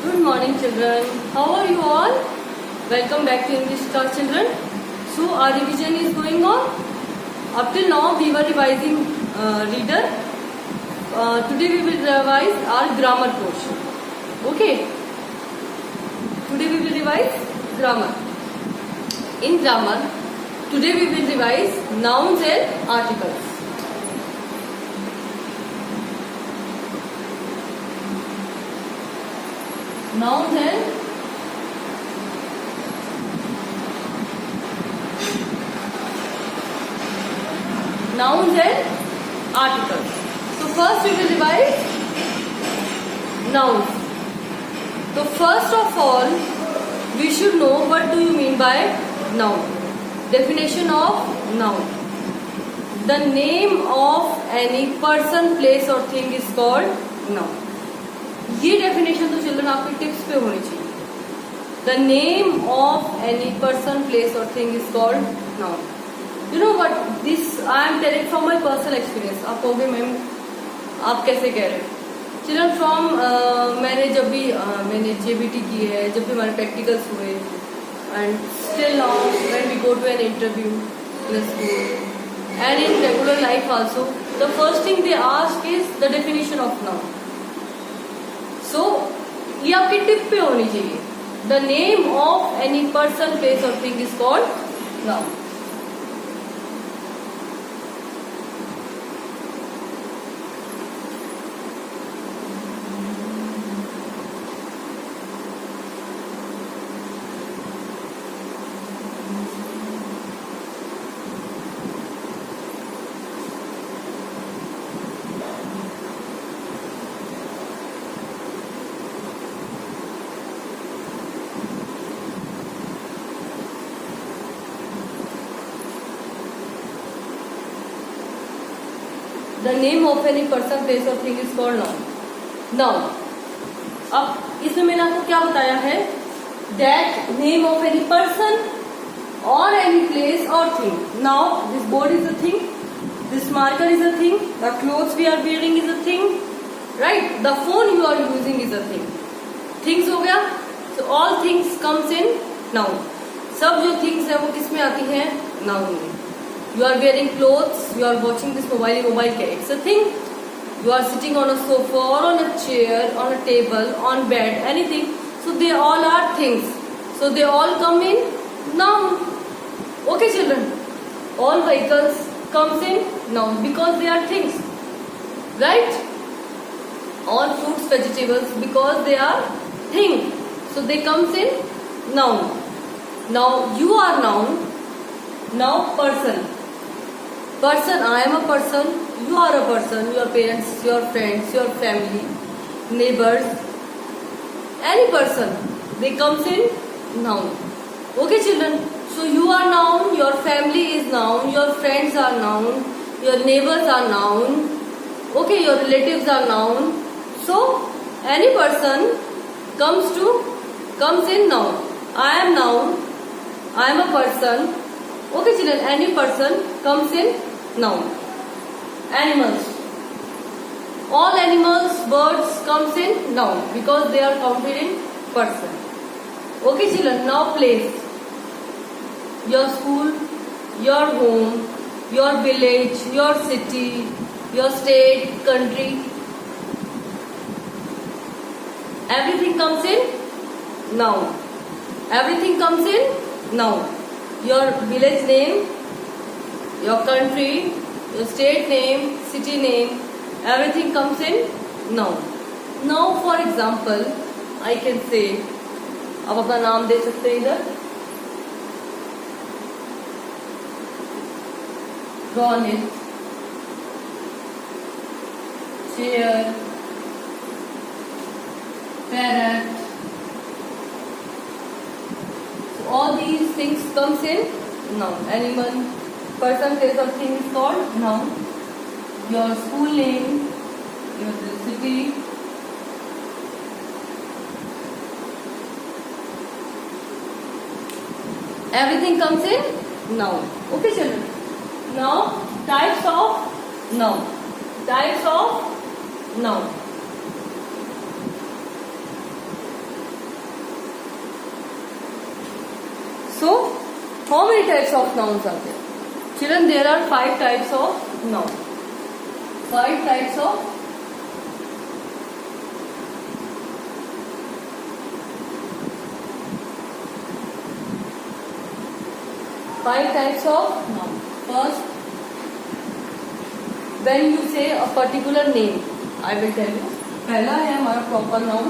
Good morning, children. How are you all? Welcome back to English class, children. So our revision is going on. Up till now we were revising reader. Today we will revise our grammar portion. Okay. Today we will revise grammar. In grammar, today we will revise nouns and articles. Nouns and articles. So first we will revise nouns. So first of all, we should know what do you mean by noun. Definition of noun. The name of any person, place or thing is called noun. ये definition तो children आपके tips पे होनी चाहिए. The name of any person, place और thing is called noun. You know what this I am telling from my personal experience. आप कहोगे ma'am आप कैसे कह रहे हो. चिल्ड्रन फ्रॉम मैंने जब भी मैंने जेबीटी की है, जब भी हमारे प्रैक्टिकल्स हुए and still now when we go to an interview in school and in regular life also, the first thing they ask is the definition of noun. So ये आपकी टिप पे होनी चाहिए. The name of any person, place और thing is called noun. The name of any person, place or thing is called noun. Noun. अब इसमें मैंने आपको क्या बताया है? That name of any person or any place or thing. Now this board is a thing. This marker is a thing. The clothes we are wearing is a thing. Right? The phone you are using is a thing. Things हो गया. So all things comes in noun. सब जो things है वो किस में आती है? Noun में. You are wearing clothes, you are watching this mobile क्या? It's a thing. You are sitting on a sofa or on a chair, on a table, on bed, anything. So they all are things. So they all come in noun. Okay, children. All vehicles comes in noun because they are things. Right? All fruits, vegetables because they are thing. So they comes in noun. Now you are noun. Now person. Person, I am a person, you are a person, your parents, your friends, your family, neighbors, any person, they comes in noun. Okay, children. So you are noun, your family is noun, your friends are noun, your neighbors are noun. Okay, your relatives are noun. So any person comes in noun. I am noun, I am a person. Okay, children. Any person comes in noun. Animals. All animals, birds comes in noun because they are counted in person. Okay, children. Now place. Your school, your home, your village, your city, your state, country. Everything comes in noun. Everything comes in noun. Your village name, your country, your state name, city name, everything comes in noun. Now for example, I can say, आप अपना नाम दे सकते हैं इधर. Ronit, chair, parrot. All these things comes in noun. Animal, person, place or thing is called noun. Your school name, your city, everything comes in noun. Okay, children. Now types of noun. Types of noun. How many types of nouns are there? Children, there are 5 types of noun. 5 types of noun. First, when you say a particular name, I will tell you. पहला है हमारा proper noun.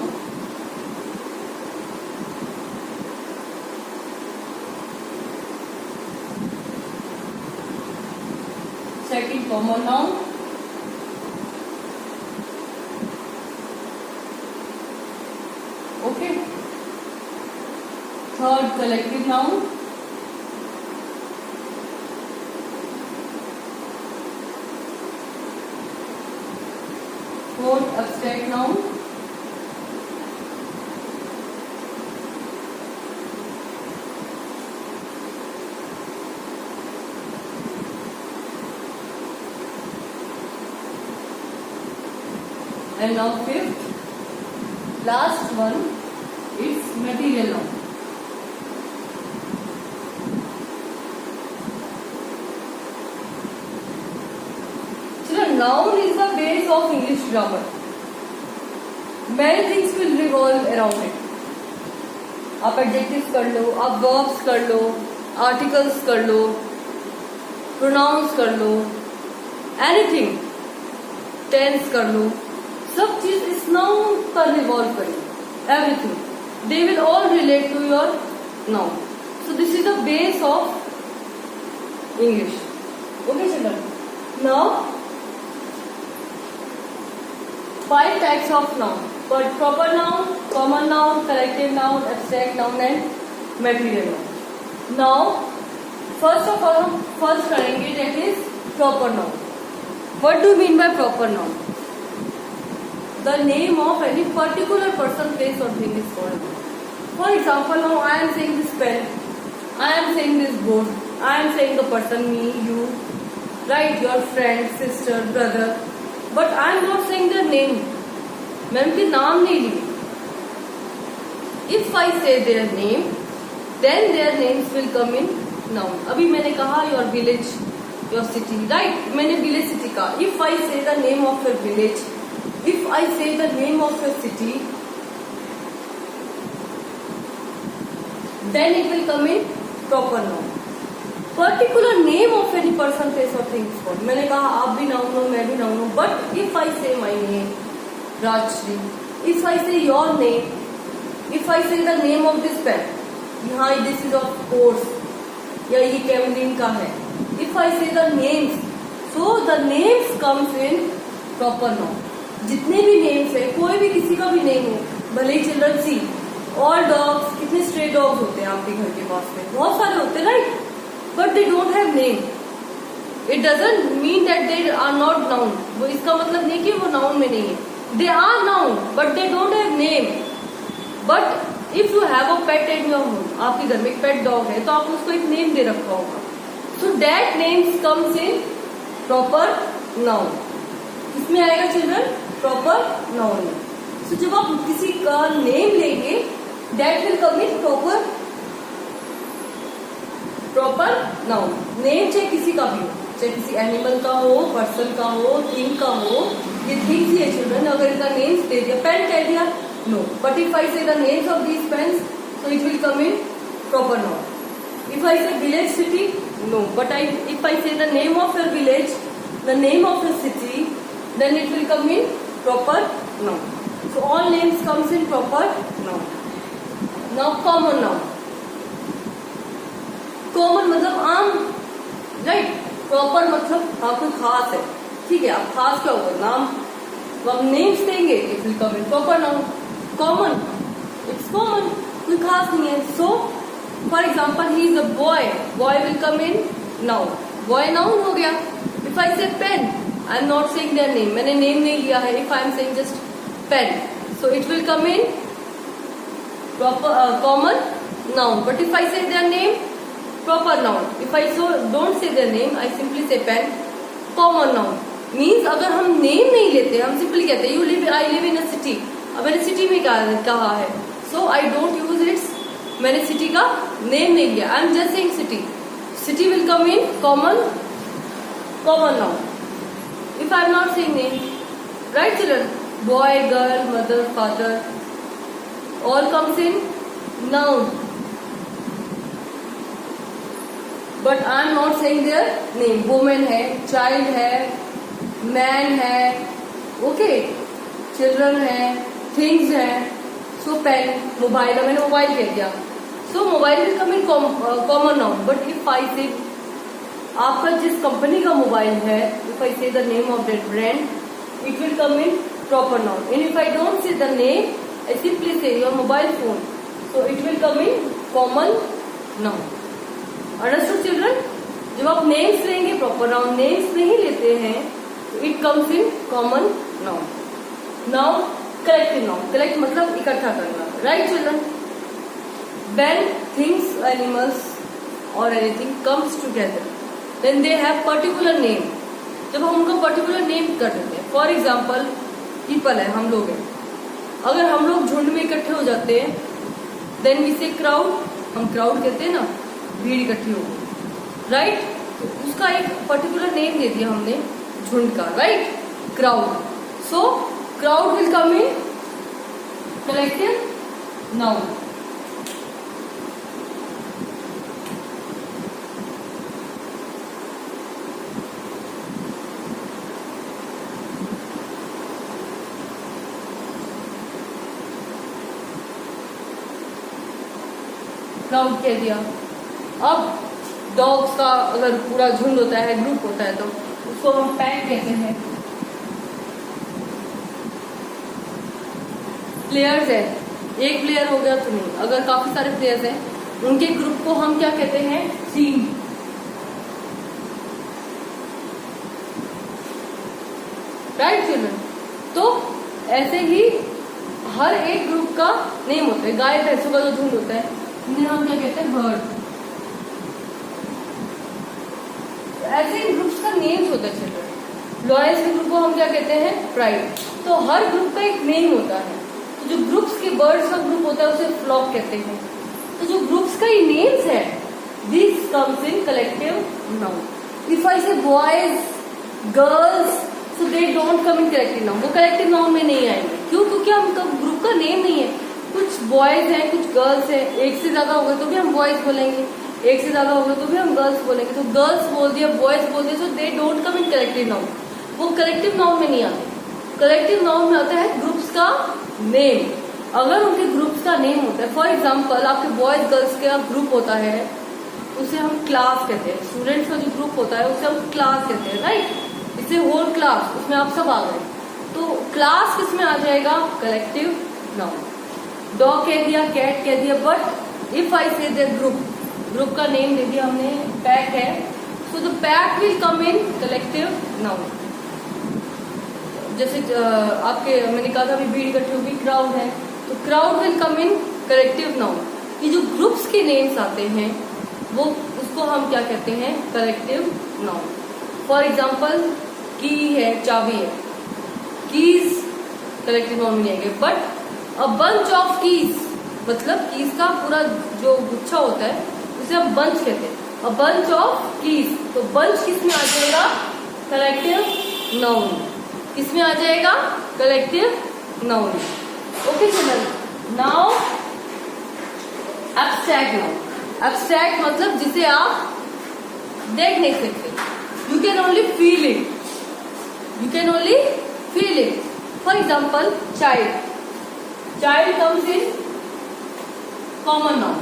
Second, common noun. Okay. Third, collective noun. Fourth, abstract noun. And now fifth, last one, it's material noun. Children, noun is the base of English grammar. Many things will revolve around it. आप adjectives कर लो, आप verbs कर लो, articles कर लो, pronouns कर लो, anything, tense कर लो, सब चीज इस नाउन पर रिवॉल्व करेगी. Everything, they will all relate to your noun. So this is the base of English. Okay children, now 5 types of noun. Proper noun, common noun, collective noun, abstract noun and material noun. Now first of all हम first करेंगे that is proper noun. What do mean by proper noun? The name of any particular person, place or thing is called. For example, now I am saying this pen, I am saying this board, I am saying the person, me, you, right, your friend, sister, brother, but I am not saying their name. मैं उनके नाम नहीं ली. If I say their name, then their names will come in noun. अभी मैंने कहा your village, your city, right? मैंने village city कहा. If I say the name of your village, if I say the name of your city, then it will come in proper noun. Particular name of any person, place or thing is called. मैंने कहा आप भी noun हो, मैं भी noun हूँ. But if I say my name, Rajshri, if I say your name, if I say the name of this pen, यहाँ this is of course, या ये Camlin का है. If I say the names, so the names comes in proper noun. जितने भी names है, कोई भी किसी का भी नेम हो, भले ही चिल्ड्रन सी, ऑल डॉग्स, कितने स्ट्रे डॉग्स होते हैं आपके घर के पास में, बहुत सारे होते हैं right, but they don't have name. It doesn't mean that they are not noun. वो इसका मतलब नहीं कि वो नाउन में नहीं है. They are noun but they don't have name. But if you have a pet in your home, आपके घर में एक पेट डॉग है, तो आपने उसको एक नेम दे रखा होगा. So that names comes in proper noun. इसमें आएगा चिल्ड्रन प्रॉपर नाउन में. सो जब आप किसी का नेम लेंगे, that will come in proper noun. Name चाहे किसी का भी हो, चाहे किसी एनिमल का हो, पर्सन का हो, थिंग का हो, ये थिंग्स ही है चिल्ड्रन. अगर इनका नेम्स दे दिया, पेन कह दिया, no. But if I say the names of these pens, so it will come in proper noun. If I say village city, no. But if I say the name of your village, the name of your city, then it will come in proper noun. So all names comes in proper noun. Now common noun. Common मतलब आम, right? Proper मतलब हाँ कोई खास है, ठीक है. आप खास क्या होगा, नाम. तो आप names देंगे, it will come in proper noun. Common, it's common, कोई खास नहीं है. So for example, he is a boy. Boy will come in noun. Boy noun हो गया. If I say pen, I am not saying their name. मैंने name नहीं लिया है. If I am saying just pen, so it will come in proper common noun. But if I say their name, proper noun. If I don't say their name, I simply say pen, common noun. Means अगर हम name नहीं लेते, हम simply कहते हैं I live in a city. अब मैंने city में कहा है, so I don't use its मैंने सिटी का नेम नहीं लिया, I am just saying city. City will come in common noun if I am not saying name. Right children? Boy, girl, mother, father, all comes in noun. But I am not saying their name. Woman है, child है, man है, okay, children है, things है. So pen, mobile, मैंने mobile कह दिया. So mobile will come in common noun. But if I say आपका जिस कंपनी का मोबाइल है, if I say the name of that brand, it will come in proper noun. And if I don't say the name, I simply say your mobile phone, so it will come in common noun. Understood children? जब आप names लेंगे proper noun, names नहीं लेते हैं, it comes in common noun. Now collective noun. Collect मतलब इकट्ठा करना. Right children? When things, animals or anything comes together, then they have particular name. जब हम उनका पर्टिकुलर नेम कर देते हैं, फॉर एग्जाम्पल पीपल है, हम लोग हैं, अगर हम लोग झुंड में इकट्ठे हो जाते हैं, देन वी से क्राउड, हम क्राउड कहते हैं ना, भीड़ इकट्ठी हो गई, राइट. तो उसका एक पर्टिकुलर नेम दे दिया हमने झुंड का, right, crowd. So crowd will come in collective noun. Crowd कह दिया. अब डॉग्स का अगर पूरा झुंड होता है, ग्रुप होता है, तो उसको हम पैक कहते हैं. प्लेयर्स है, एक प्लेयर हो गया तो नहीं, अगर काफी सारे प्लेयर्स हैं, उनके ग्रुप को हम क्या कहते हैं? टीम. Right children? तो ऐसे ही हर एक ग्रुप का नेम होता है. गाय भैंसों का जो झुंड होता है, इन्हें हम क्या कहते हैं? हर्ड. ऐसे इन ग्रुप्स का नेम्स होता है चिल्ड्रन. लॉयंस के ग्रुप को हम क्या कहते हैं? प्राइड. तो हर ग्रुप का एक नेम होता है. तो जो ग्रुप्स के बर्ड्स का ग्रुप होता है उसे फ्लॉक कहते हैं. तो जो ग्रुप्स का ये नेम्स है, this comes in collective noun. If I say boys, girls, so they don't come in collective noun. वो कलेक्टिव नाउन में नहीं आएंगे. क्यों? क्योंकि हम ग्रुप का नेम नहीं है. कुछ बॉयज हैं, कुछ गर्ल्स हैं, एक से ज्यादा हो गए तो भी हम बॉयज बोलेंगे, एक से ज्यादा हो गए तो भी हम गर्ल्स बोलेंगे. तो गर्ल्स बोल दिया, बॉयज बोल दिया, so they don't come in collective noun. वो कलेक्टिव नाउन में नहीं आते. कलेक्टिव नाउन में आता है ग्रुप्स का नेम. अगर उनके ग्रुप्स का नेम होता है, फॉर एग्जाम्पल आपके बॉयज गर्ल्स का ग्रुप होता है, उसे हम क्लास कहते हैं. स्टूडेंट्स का जो ग्रुप होता है उसे हम क्लास कहते हैं, राइट. इसे होल क्लास, उसमें आप सब आ गए. तो क्लास किस में आ जाएगा? Collective noun. डॉग कह दिया, कैट कह दिया. But if I say the group का नेम दे दिया हमने, पैक है, so the pack will come in collective noun. जैसे आपके मैंने कहा था अभी भीड़ इकट्ठी होगी, क्राउड है, तो crowd will come in collective noun. ये जो ग्रुप्स के नेम्स आते हैं वो उसको हम क्या कहते हैं? Collective noun. फॉर एग्जाम्पल की है, चाबी है, कीज कलेक्टिव नाउन में आएंगे. But a bunch of keys, मतलब कीज का पूरा जो गुच्छा होता है उसे हम बंच कहते हैं. अ बंच ऑफ कीज, तो बंच किस में आ जाएगा? Collective noun. किस में आ जाएगा? Collective noun. Okay children. Now abstract noun. Abstract मतलब जिसे आप देख नहीं सकते. You can only feel it. You can only feel it. For example child. Child comes in common noun.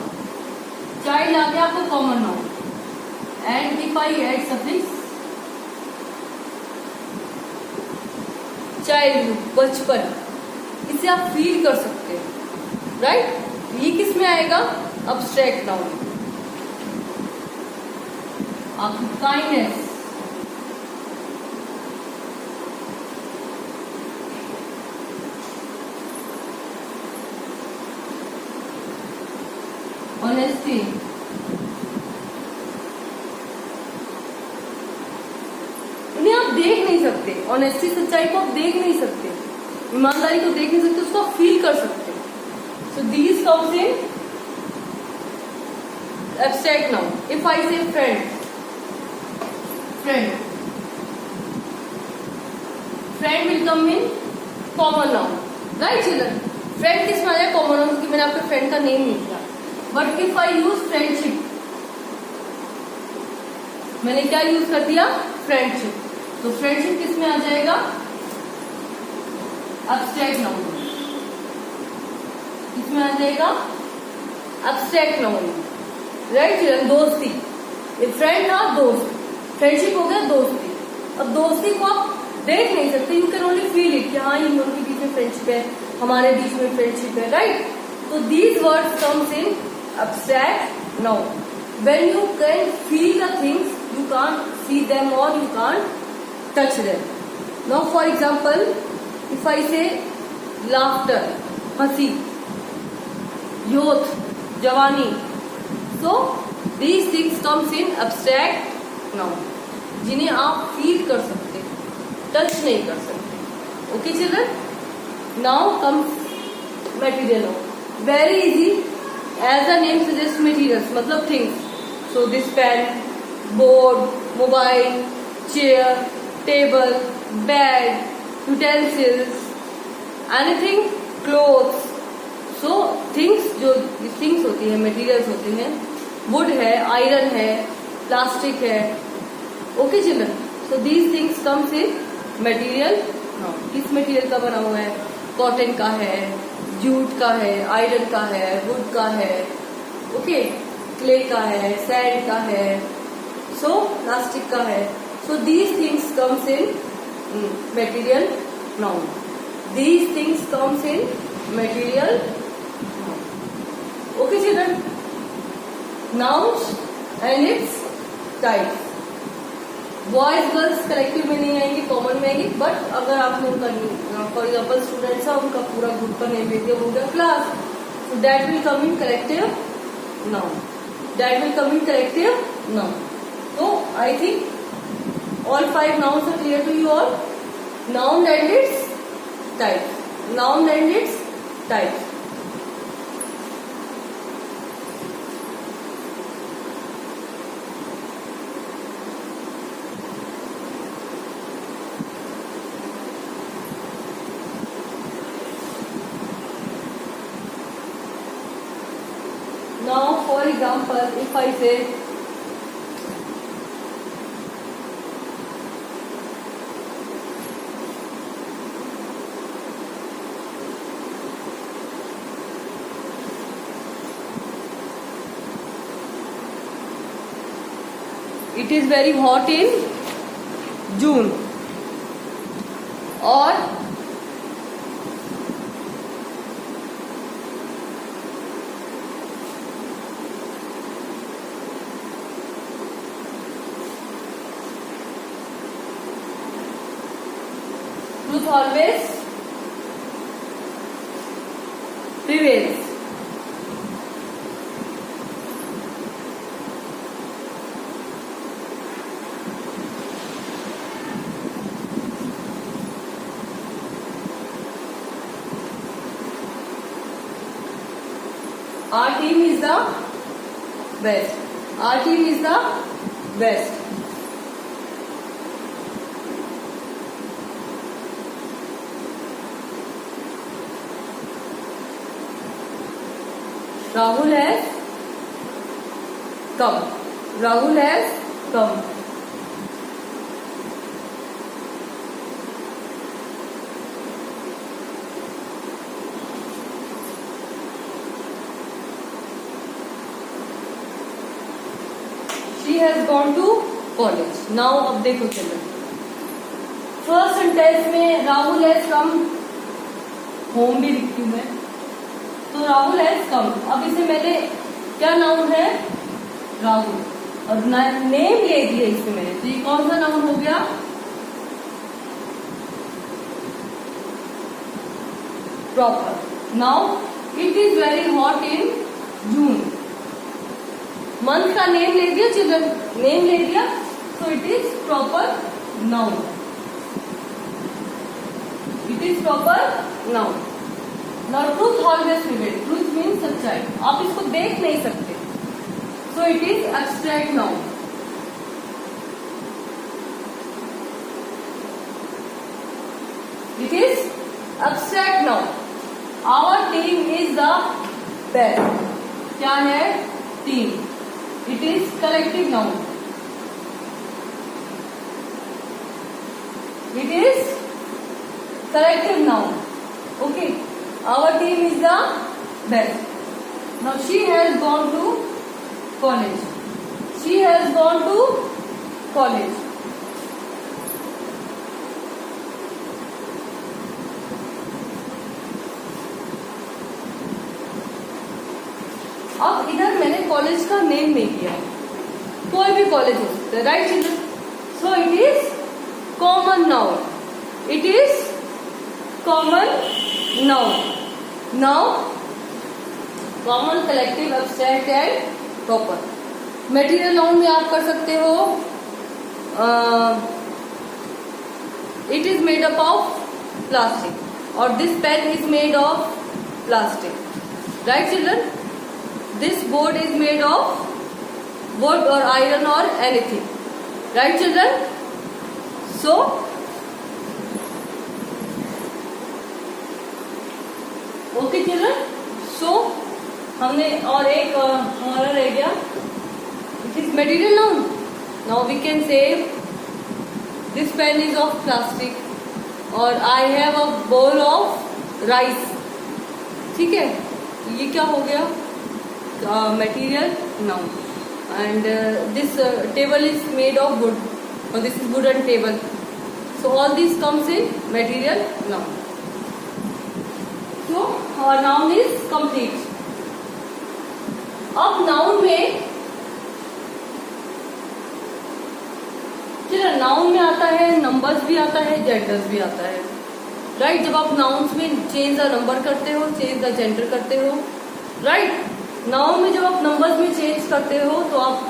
Child आ गया आपको common noun. And if I add suffix child, बचपन, इसे आप फील कर सकते हैं, राइट. ये किस में आएगा? Abstract noun. आपकी काइंडनेस, ऑनेस्टी, इन्हें आप देख नहीं सकते. ऑनेस्टी, सच्चाई को आप देख नहीं सकते, ईमानदारी को देख नहीं सकते, उसको आप फील कर सकते. So these comes in abstract noun. If I say friend, friend will come in common noun, right children? Friend किस में आ जाए? कॉमन नाउन, क्योंकि मैंने आपके फ्रेंड का नेम नहीं दिया. But if I use friendship, मैंने क्या यूज कर दिया? फ्रेंडशिप. तो फ्रेंडशिप किस में आ जाएगा? Abstract noun. किसमें आ जाएगा? Abstract noun, right children? दोस्ती, ये फ्रेंड था, दोस्त. फ्रेंडशिप हो गया दोस्ती. अब दोस्ती को आप देख नहीं सकते, you can only feel it कि हाँ इन दोनों के बीच में फ्रेंडशिप है, हमारे बीच में फ्रेंडशिप है, राइट? तो these words comes in abstract noun. When you can feel the things, you can't see them और you can't touch them. Now for example, if I say laughter, हंसी, youth, जवानी, so these things comes in abstract noun, जिन्हें आप feel कर सकते, touch नहीं कर सकते. Okay children? Now comes material noun. Very easy, as the name suggest, materials मतलब things. So this pen, board, mobile, chair, table, bed, utensils, anything, clothes. So things, जो things होती है, मटेरियल्स होते हैं, वुड है, आयरन है, plastic है. Okay children? So these things comes in material noun. किस मटेरियल का बना हुआ है? कॉटन का है, जूट का है, आयरन का है, वुड का है, ओके, क्ले का है, सैंड का है, सो प्लास्टिक का है. So these things comes in material noun. These things comes in material. Okay children, nouns and its types. Boys girls collective में नहीं आएंगे, कॉमन में आएंगे. बट अगर आपने उनका फॉर एग्जाम्पल स्टूडेंट्स है, उनका पूरा ग्रुप का नेम लिख दिया, वो उनका class, so that will come in collective noun. That will come in collective noun. So I think all 5 nouns are clear to you all. Noun and its types. Noun and its types. Now, for example, if I say it is very hot in June, or truth always prevails. Our team is the best. Our team is the best. Rahul has come. Rahul has come. She has gone to college. Now अब देखो चलो, first sentence में Rahul has come, home भी लिखती हूँ मैं, तो Rahul has come. अब इसे मैंने क्या नाउन है? राहुल, और नेम ले दिया इसमें मैंने, तो ये कौन सा नाउन हो गया? Proper. Now it is very hot in June. Month का नेम ले दिया चिल्ड्रन, नेम ले दिया, सो it is proper noun. It is proper noun. Now truth always prevail. Truth means सच्चाई. आप इसको देख नहीं सकते, So it is abstract noun. It is abstract noun. Our team is the best. क्या है? Team. It is collective noun. It is collective noun. Okay. Our team is the best. Now she has gone to college. She has gone to college. अब इधर मैंने college का name नहीं किया, कोई भी कॉलेज हो सकता है, right children? So it is common noun. It is common noun. Now common, collective, abstract and proper. Material noun में आप कर सकते हो it is made up of plastic और this pen is made of plastic, right children? This board is made of wood or iron or anything, right children? So okay children, so हमने और एक हमारा रह गया, it is material noun. Now we can say this pen is of plastic और I have a bowl of rice. ठीक है, ये क्या हो गया? Material noun. And this table is made of wood, or this is wooden table. So all these comes in material noun. So our noun is complete. अब noun में चलिए, noun में आता है numbers भी आता है, genders भी आता है, right? जब आप nouns में change the number करते हो, change the gender करते हो, right? नाउन में जब आप नंबर्स में चेंज करते हो तो आप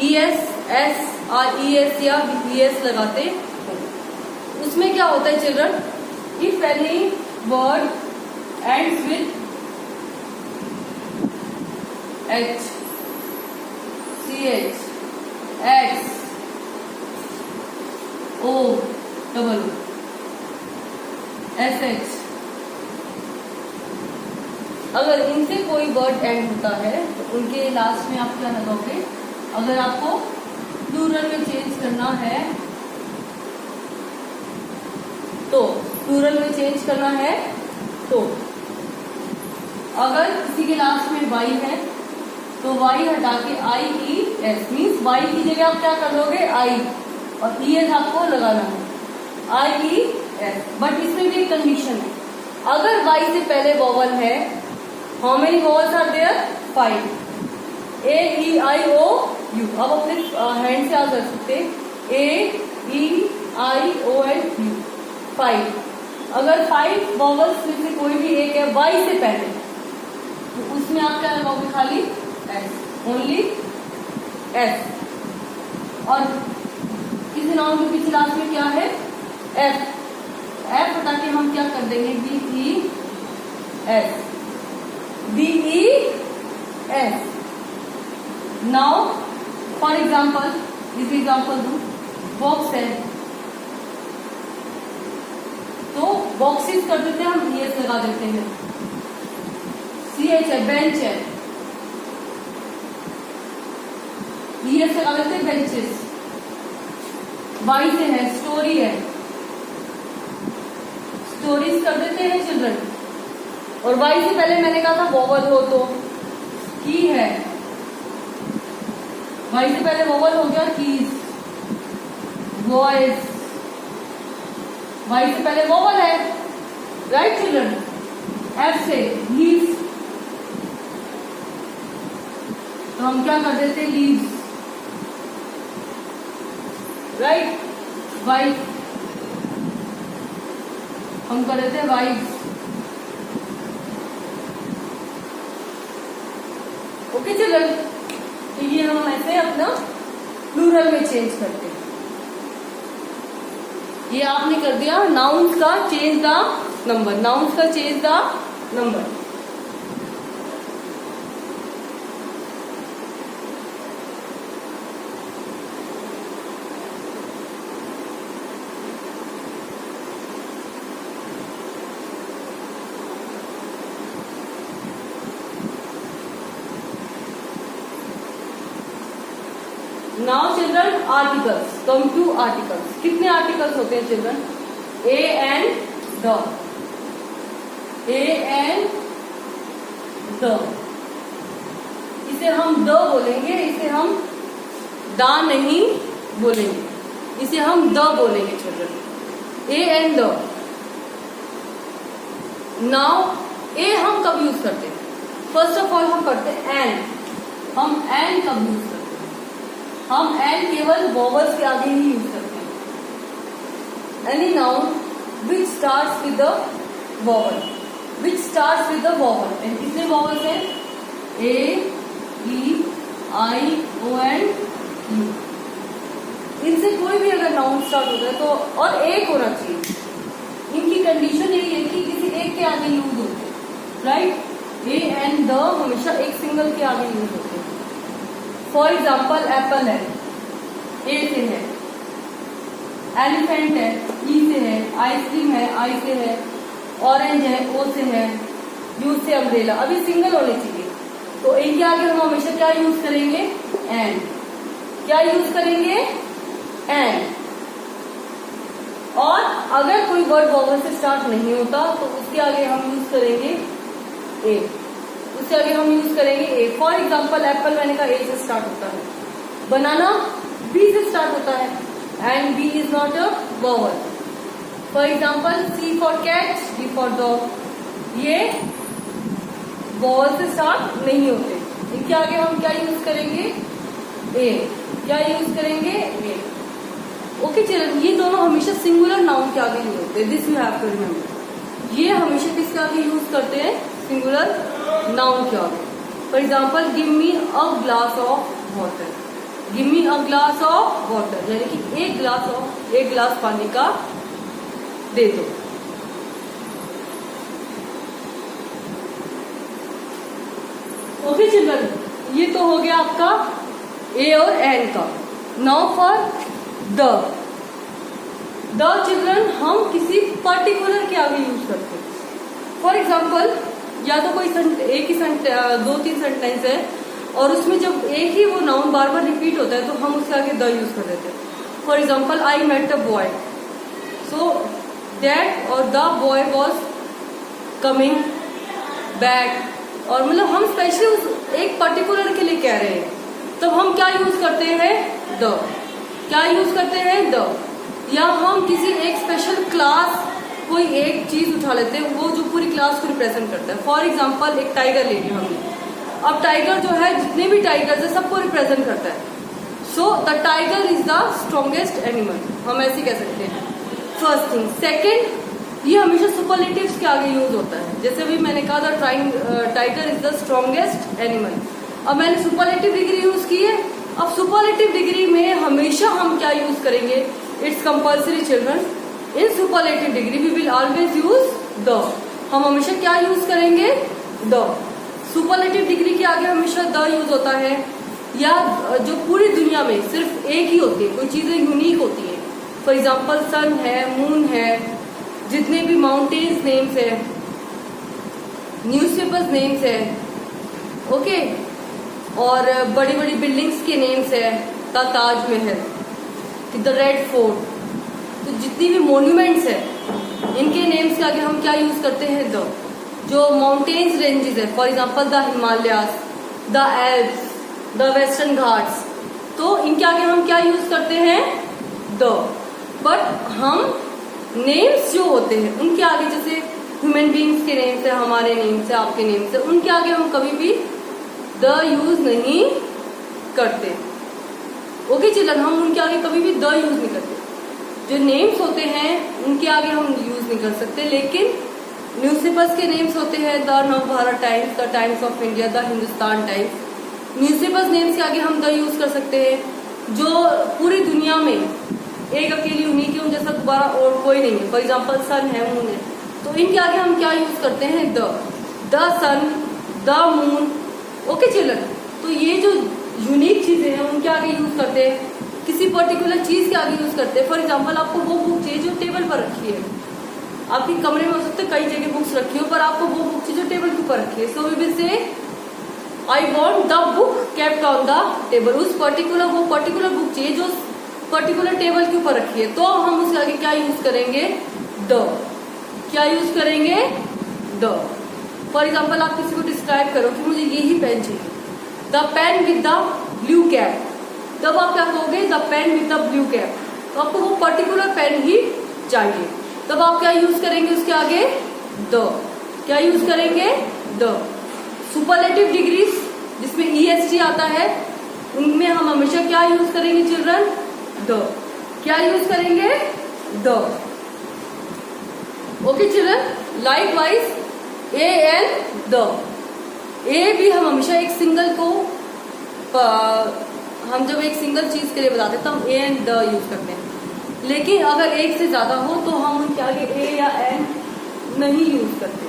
ES, S और ES या ES लगाते हो. उसमें क्या होता है children? If any word ends with H, CH, X, O, double O, SH, अगर इनसे कोई वर्ड एंड होता है तो उनके लास्ट में आप क्या लगाओगे? अगर आपको प्लूरल में चेंज करना है तो अगर किसी के लास्ट में Y है तो Y हटा के IES मीन्स Y की जगह आप क्या कर लोगे? I और ES आपको लगाना है, IES. बट इसमें भी एक कंडीशन है, अगर Y से पहले वॉवल है. How many vowels are there? 5. A, E, I, O, U. अब अपने हैंड से आप कर सकते A, E, I, O and U. 5. अगर 5 vowels में से कोई भी एक है Y से पहले तो उसमें आप क्या लगाओगे? खाली S, only S. और किसी नाउन के पीछे लास्ट में क्या है? F. F हटा के हम क्या कर देंगे? DES. DES. Now, for example, इस एग्जाम्पल दो, बॉक्स है तो बॉक्सेस कर देते हैं हम, ES लगा देते हैं. CH है, बेंच है, ES लगा देते हैं, बेंचेस. Y से है, स्टोरी है, स्टोरीज कर देते हैं चिल्ड्रन. और Y से पहले मैंने कहा था वोवल हो तो की है, Y से पहले वोवल हो गया कीज, वॉइस. Y से पहले वोवल है, राइट चिल्ड्रन? F से लीव्स तो हम क्या कर देते? Leaves, right? वाइफ हम कर देते हैं वाइफ. ओके चिल्ड्रन, तो ये हम ऐसे अपना प्लूरल में चेंज करते हैं. ये आपने कर दिया नाउन्स का चेंज द नंबर, नाउन्स का change the number. Children articles, come to articles. कितने आर्टिकल्स होते हैं children? A and the, A and the, इसे हम द बोलेंगे, इसे हम दा नहीं बोलेंगे, इसे हम द बोलेंगे children. A and the. Now a हम कब यूज करते हैं? फर्स्ट ऑफ ऑल हम करते हैं एंड। हम एंड कब यूज करते हैं? हम एंड केवल वॉवल्स के आगे ही यूज करते हैं। Any noun which starts with the vowel, which starts with the vowel. And कितने वॉवल्स हैं? ए, ई, आई, ओ एंड यू। इनसे कोई भी अगर नाउन स्टार्ट होता है तो, और एक होना चाहिए, इनकी कंडीशन यही है कि किसी एक के आगे यूज होते हैं, राइट? ए एंड द हमेशा एक सिंगल के आगे यूज होते हैं। फॉर एग्जाम्पल एप्पल है, ए से है, एलिफेंट है, ई से है, आइसक्रीम है, आई से है, ऑरेंज है, ओ से है, यू से अम्ब्रेला। अभी सिंगल होने चाहिए, तो इनके आगे हम हमेशा क्या यूज करेंगे? एंड। क्या यूज करेंगे? एंड। और अगर कोई वर्ड वॉवल से स्टार्ट नहीं होता तो उसके आगे हम यूज करेंगे ए, उसके आगे हम यूज करेंगे ए। फॉर एग्जाम्पल एप्पल मैंने कहा ए से स्टार्ट होता है, बनाना बी से स्टार्ट होता है, and B is not a vowel. For example C for cat, D for dog, ये वॉवल से स्टार्ट नहीं होते। इनके आगे हम क्या यूज करेंगे? ए। क्या यूज करेंगे? ए। ओके चिल्ड्रन, ये दोनों हमेशा सिंगुलर नाउन के आगे यूज होते हैं, this you have to remember. ये हमेशा किसके आगे यूज करते हैं? सिंगुलर नाउन के आगे। For example give me a glass of water, give me a glass of water, यानी कि एक गिलास पानी का दे दो। ओके चिल्ड्रन, ये तो हो गया आपका ए और एन का। नाउ फॉर द चिल्ड्रन हम किसी पर्टिकुलर के आगे यूज करते हैं। फॉर एग्जाम्पल या तो कोई एक ही दो तीन सेंटेंस है और उसमें जब एक ही वो नाउन बार बार रिपीट होता है तो हम उसके आगे द यूज कर देते हैं। For example I met a boy, so that और the boy was coming back, और मतलब हम स्पेशली उस एक पर्टिकुलर के लिए कह रहे हैं, तब हम क्या यूज करते हैं? द। क्या यूज करते हैं? द। या हम किसी एक स्पेशल क्लास, कोई एक चीज उठा लेते हैं वो जो पूरी क्लास को रिप्रेजेंट करता है। फॉर एग्जाम्पल एक टाइगर ले लिया हमने, अब टाइगर जो है जितने भी टाइगर्स है सबको रिप्रेजेंट करता है। So the tiger is the strongest animal, हम ऐसे कह सकते हैं। First thing. सेकेंड, ये हमेशा सुपरलेटिव्स के आगे यूज होता है। जैसे भी मैंने कहा था tiger is the strongest animal, अब मैंने सुपरलेटिव डिग्री यूज की है। अब सुपरलेटिव डिग्री में हमेशा हम क्या यूज करेंगे? It's compulsory children, in superlative degree we will always use the. हम हमेशा क्या यूज करेंगे? द। सुपरलेटिव डिग्री के आगे हमेशा द यूज होता है, या जो पूरी दुनिया में सिर्फ एक ही होती है, कोई चीजें यूनिक होती है। फॉर एग्जाम्पल सन है, मून है, जितने भी माउंटेन्स नेम्स है, न्यूज़पेपर्स नेम्स है, ओके, और बड़ी बड़ी बिल्डिंग्स के नेम्स है, the Taj Mahal, the red fort, तो जितनी भी मॉन्यूमेंट्स है इनके नेम्स के आगे हम क्या यूज करते हैं? द। जो माउंटेन्स रेंजेस है, for example the Himalayas, the Alps, the western Ghats, तो इनके आगे हम क्या यूज करते हैं? द। बट हम नेम्स जो होते हैं उनके आगे, जैसे ह्यूमन बींग्स के नेम्स है, हमारे नेम्स है, आपके नेम्स है, उनके आगे हम कभी भी द यूज नहीं करते। ओके चिल्ड्रन, हम उनके आगे कभी भी द यूज नहीं करते। जो नेम्स होते हैं उनके आगे हम यूज नहीं कर सकते, लेकिन न्यूज़पेपर्स के नेम्स होते हैं the Navbharat times, the times of India, the Hindustan times, newspapers names के आगे हम द यूज कर सकते हैं। जो पूरी दुनिया में एक अकेली यूनिक है, जैसा दोबारा और कोई नहीं है, फॉर एग्जाम्पल सन है, मून है, तो इनके आगे हम क्या यूज करते हैं? The sun, the moon. Okay children, तो ये जो यूनिक चीजें हैं उनके आगे यूज करते हैं, किसी पर्टिकुलर चीज के आगे यूज करते हैं। फॉर एग्जाम्पल आपको वो बुक चाहिए जो टेबल पर रखी है, आपके कमरे में हो सकते कई जगह बुक्स रखी हो, पर आपको वो बुक चाहिए जो टेबल के ऊपर रखी है, सो we will say I want the book kept on the table, उस पर्टिकुलर वो पर्टिकुलर बुक चाहिए जो पर्टिकुलर टेबल के ऊपर रखी है, तो हम उसके आगे क्या यूज करेंगे, द, क्या यूज करेंगे, द। फॉर एग्जाम्पल आप किसी को डिस्क्राइब करो कि मुझे यही पेन चाहिए, the pen with the blue cap, तब आप क्या कहोगे, the pen with the blue cap, तो आपको वो पर्टिकुलर पेन ही चाहिए, तब आप क्या यूज करेंगे उसके आगे, द, क्या यूज करेंगे, द। सुपरलेटिव डिग्रीज जिसमें EST आता है, उनमें हम हमेशा क्या यूज करेंगे चिल्ड्रन, द, क्या यूज करेंगे, the. Okay children, likewise a and the, a भी हम हमेशा एक सिंगल को हम जब एक सिंगल चीज के लिए बताते हैं तो हम ए एंड द यूज करते हैं, लेकिन अगर एक से ज्यादा हो तो हम उनके आगे ए या एन नहीं यूज करते।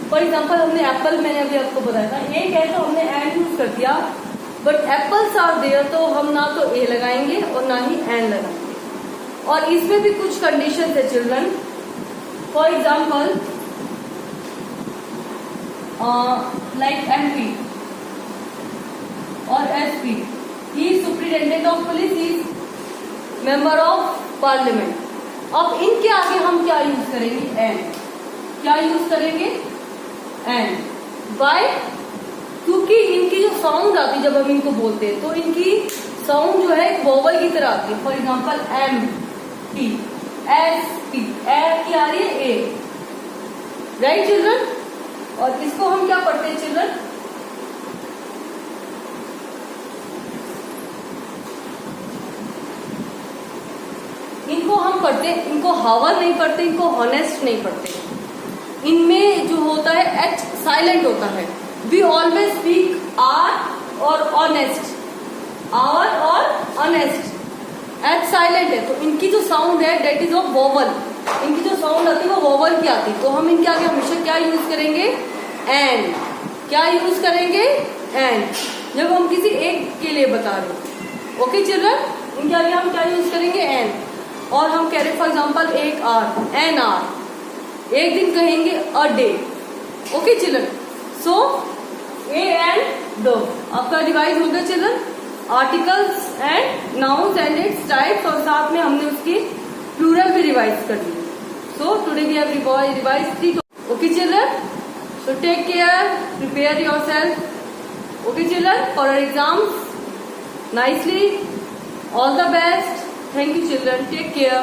फॉर एग्जाम्पल हमने एप्पल, मैंने अभी आपको बताया था, एक है तो हमने एन यूज कर दिया, बट एप्पल्स आर देयर तो हम ना तो ए लगाएंगे और ना ही एन लगाएंगे। और इसमें भी कुछ कंडीशन है children, for example like MP और SP, he is superintendent of police, he is member of parliament. अब इनके आगे हम क्या यूज करेंगे, एन, क्या यूज करेंगे, एन। बाय, क्योंकि इनकी जो साउंड आती है जब हम इनको बोलते हैं तो इनकी साउंड जो है एक वोवल की तरह आती है। फॉर एग्जाम्पल MP, SP, ए की आ रही है ए, राइट चिल्ड्रन। और इसको हम क्या पढ़ते हैं चिल्ड्रन, इनको हम पढ़ते, इनको हावर नहीं पढ़ते, इनको हॉनेस्ट नहीं पढ़ते। इनमें जो होता है H साइलेंट होता है। वी ऑलवेज स्पीक आर और ऑनेस्ट, आवर और ऑनेस्ट, H साइलेंट है, तो इनकी जो साउंड है डेट इज ऑफ वोवल, इनकी जो साउंड आती है वो वोवल की आती है, तो हम इनके आगे हमेशा क्या यूज करेंगे, एन, क्या यूज करेंगे, एन, जब हम किसी एक के लिए बता रहे हैं। ओके चिल्ड्रन, इनके आगे हम क्या यूज करेंगे, एन। और हम कह रहे फॉर एग्जाम्पल एक आर, एन आर, एक दिन कहेंगे a day. Okay children, so a and the आपका रिवाइज हो गया children, articles and nouns and its types, और साथ में हमने उसकी प्लूरल भी रिवाइज कर ली। So today we have revise 3। Okay children, so take care, prepare yourself, okay children, for our exams nicely, all the best, thank you children, take care।